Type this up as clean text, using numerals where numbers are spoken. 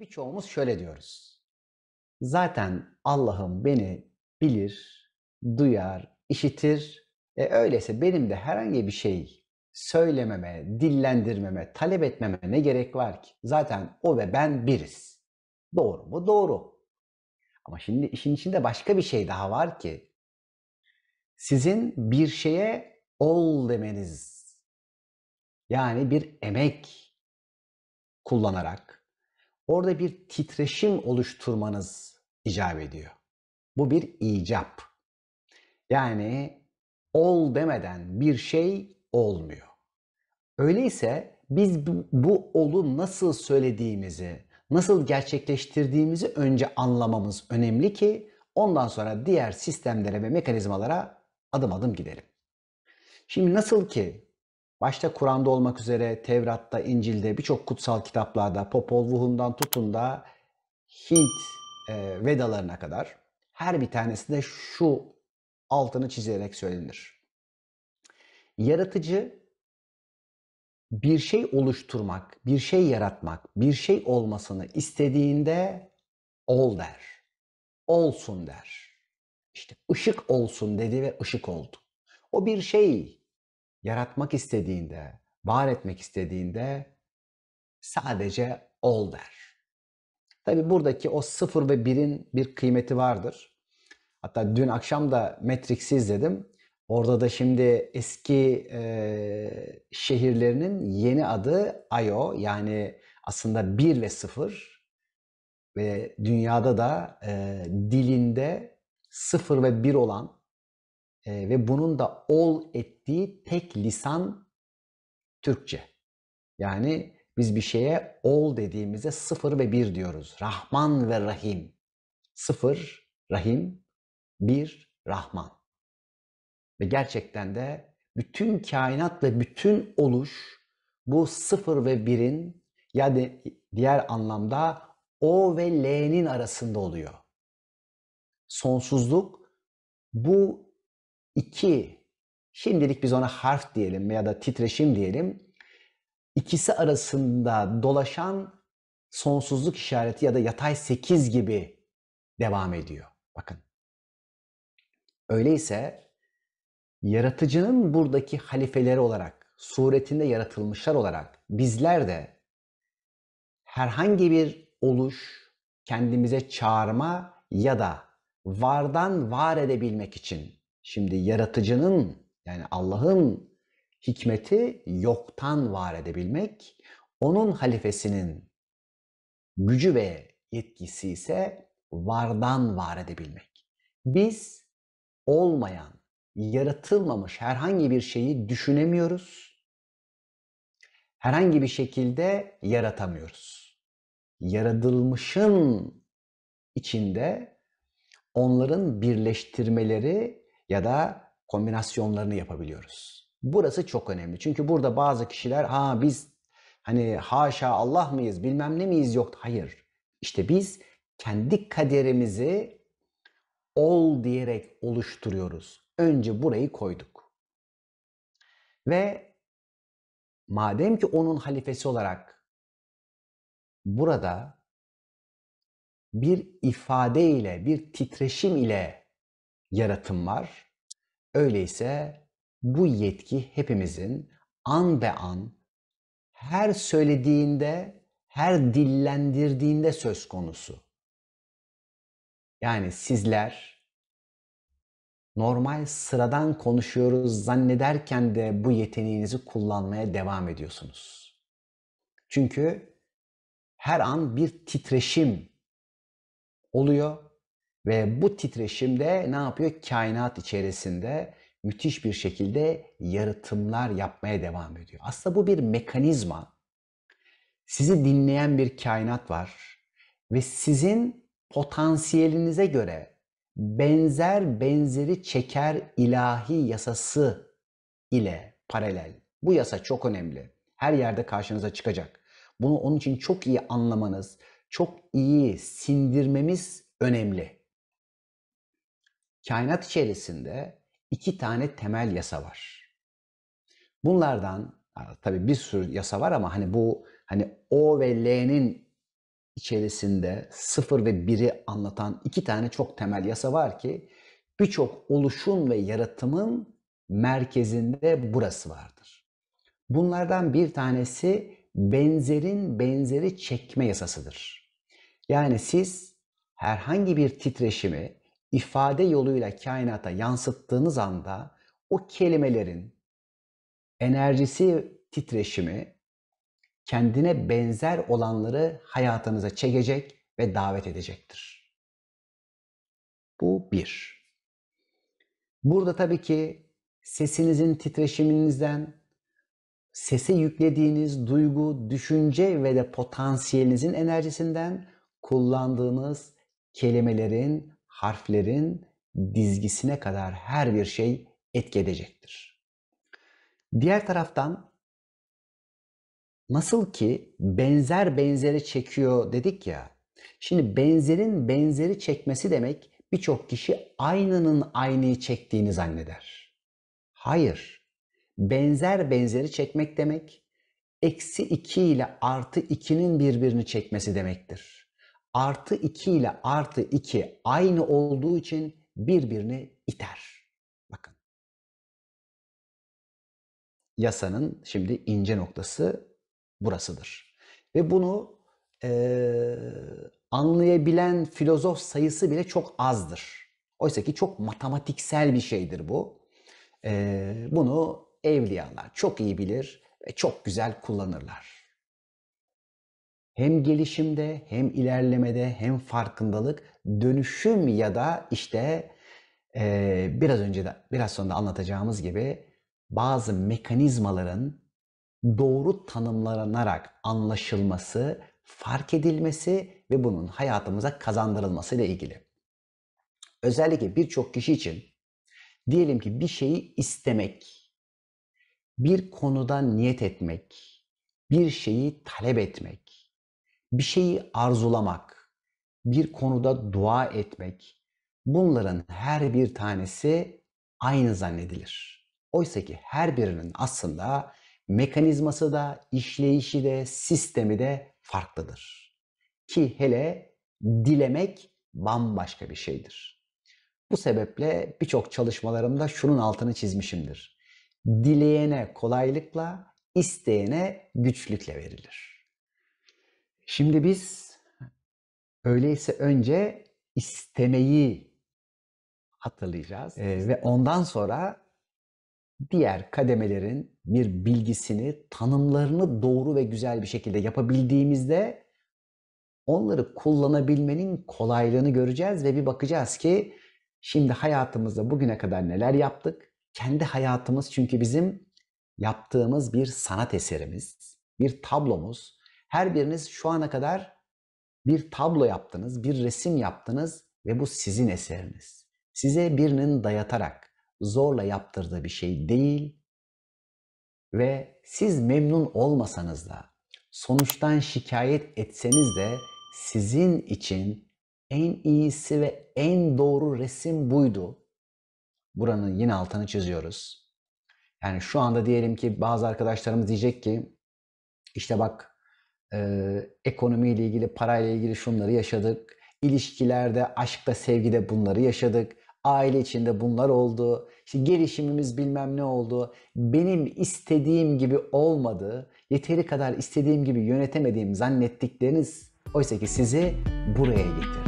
Birçoğumuz şöyle diyoruz. Zaten Allah'ım beni bilir, duyar, işitir. Öyleyse benim de herhangi bir şey söylememe, dillendirmeme, talep etmeme ne gerek var ki? Zaten o ve ben biriz. Doğru mu? Doğru. Ama şimdi işin içinde başka bir şey daha var ki sizin bir şeye ol demeniz, yani bir emek kullanarak orada bir titreşim oluşturmanız icap ediyor. Bu bir icap. Yani ol demeden bir şey olmuyor. Öyleyse biz bu olu nasıl söylediğimizi, nasıl gerçekleştirdiğimizi önce anlamamız önemli ki ondan sonra diğer sistemlere ve mekanizmalara adım adım gidelim. Şimdi nasıl ki başta Kur'an'da olmak üzere Tevrat'ta, İncil'de, birçok kutsal kitaplarda, Popol Vuhum'dan tutun da Hint Vedalarına kadar her bir tanesinde şu altını çizilerek söylenir. Yaratıcı bir şey oluşturmak, bir şey yaratmak, bir şey olmasını istediğinde ol der. Olsun der. İşte ışık olsun dedi ve ışık oldu. O bir şey yaratmak istediğinde, var etmek istediğinde sadece ol der. Tabi buradaki o 0 ve 1'in bir kıymeti vardır. Hatta dün akşam da Matrix'i izledim. Orada da şimdi eski şehirlerinin yeni adı Io, yani aslında 1 ve 0 ve dünyada da dilinde 0 ve 1 olan ve bunun da ol ettiği tek lisan Türkçe. Yani biz bir şeye ol dediğimizde 0 ve 1 diyoruz. Rahman ve Rahim. 0 Rahim, 1 Rahman. Ve gerçekten de bütün kainat ve bütün oluş bu 0 ve 1'in, yani diğer anlamda O ve L'nin arasında oluyor. Sonsuzluk bu iki, şimdilik biz ona harf diyelim ya da titreşim diyelim, İkisi arasında dolaşan sonsuzluk işareti ya da yatay 8 gibi devam ediyor. Bakın. Öyleyse yaratıcının buradaki halifeleri olarak, suretinde yaratılmışlar olarak bizler de herhangi bir oluş, kendimize çağırma ya da vardan var edebilmek için, şimdi yaratıcının, yani Allah'ın hikmeti yoktan var edebilmek, onun halifesinin gücü ve yetkisi ise vardan var edebilmek. Biz olmayan, yaratılmamış herhangi bir şeyi düşünemiyoruz, herhangi bir şekilde yaratamıyoruz. Yaratılmışın içinde onların birleştirmeleri ya da kombinasyonlarını yapabiliyoruz. Burası çok önemli. Çünkü burada bazı kişiler biz hani haşa Allah mıyız, bilmem ne miyiz, yok. Hayır. İşte biz kendi kaderimizi ol diyerek oluşturuyoruz. Önce burayı koyduk. Ve madem ki onun halifesi olarak burada bir ifade ile, bir titreşim ile yaratım var. Öyleyse bu yetki hepimizin an be an, her söylediğinde, her dillendirdiğinde söz konusu. Yani sizler normal sıradan konuşuyoruz zannederken de bu yeteneğinizi kullanmaya devam ediyorsunuz. Çünkü her an bir titreşim oluyor ve bu titreşim de ne yapıyor? Kainat içerisinde müthiş bir şekilde yaratımlar yapmaya devam ediyor. Aslında bu bir mekanizma. Sizi dinleyen bir kainat var ve sizin potansiyelinize göre benzer benzeri çeker ilahi yasası ile paralel. Bu yasa çok önemli. Her yerde karşınıza çıkacak. Bunu onun için çok iyi anlamanız, çok iyi sindirmemiz önemli. Kainat içerisinde 2 tane temel yasa var. Bunlardan tabii bir sürü yasa var ama hani bu, hani O ve L'nin içerisinde 0 ve 1'i anlatan 2 tane çok temel yasa var ki birçok oluşum ve yaratımın merkezinde burası vardır. Bunlardan bir tanesi benzerin benzeri çekme yasasıdır. Yani siz herhangi bir titreşimi ifade yoluyla kainata yansıttığınız anda o kelimelerin enerjisi, titreşimi kendine benzer olanları hayatınıza çekecek ve davet edecektir. Bu bir. Burada tabii ki sesinizin titreşiminizden, sese yüklediğiniz duygu, düşünce ve de potansiyelinizin enerjisinden kullandığınız kelimelerin, harflerin dizgisine kadar her bir şey etki edecektir. Diğer taraftan nasıl ki benzer benzeri çekiyor dedik ya. Şimdi benzerin benzeri çekmesi demek birçok kişi aynının aynıyı çektiğini zanneder. Hayır. Benzer benzeri çekmek demek eksi 2 ile artı 2'nin birbirini çekmesi demektir. Artı 2 ile artı 2 aynı olduğu için birbirini iter. Bakın. Yasanın şimdi ince noktası burasıdır. Ve bunu anlayabilen filozof sayısı bile çok azdır. Oysa ki çok matematiksel bir şeydir bu. Bunu evliyalar çok iyi bilir ve çok güzel kullanırlar. Hem gelişimde, hem ilerlemede, hem farkındalık, dönüşüm ya da işte biraz sonra da anlatacağımız gibi bazı mekanizmaların doğru tanımlanarak anlaşılması, fark edilmesi ve bunun hayatımıza kazandırılması ile ilgili. Özellikle birçok kişi için diyelim ki bir şeyi istemek, bir konuda niyet etmek, bir şeyi talep etmek, bir şeyi arzulamak, bir konuda dua etmek, bunların her bir tanesi aynı zannedilir. Oysa ki her birinin aslında mekanizması da, işleyişi de, sistemi de farklıdır. Ki hele dilemek bambaşka bir şeydir. Bu sebeple birçok çalışmalarımda şunun altını çizmişimdir. Dileyene kolaylıkla, isteyene güçlükle verilir. Şimdi biz öyleyse önce istemeyi hatırlayacağız ve ondan sonra diğer kademelerin bir bilgisini, tanımlarını doğru ve güzel bir şekilde yapabildiğimizde onları kullanabilmenin kolaylığını göreceğiz ve bir bakacağız ki şimdi hayatımızda bugüne kadar neler yaptık? Kendi hayatımız çünkü bizim yaptığımız bir sanat eserimiz, bir tablomuz. Her biriniz şu ana kadar bir tablo yaptınız, bir resim yaptınız ve bu sizin eseriniz. Size birinin dayatarak, zorla yaptırdığı bir şey değil ve siz memnun olmasanız da, sonuçtan şikayet etseniz de sizin için en iyisi ve en doğru resim buydu. Buranın yine altını çiziyoruz. Yani şu anda diyelim ki bazı arkadaşlarımız diyecek ki işte bak ekonomiyle ilgili, parayla ilgili şunları yaşadık. İlişkilerde, aşkta, sevgide bunları yaşadık. Aile içinde bunlar oldu. İşte gelişimimiz bilmem ne oldu. Benim istediğim gibi olmadı. Yeteri kadar istediğim gibi yönetemediğim zannettikleriniz oysa ki sizi buraya getirdi.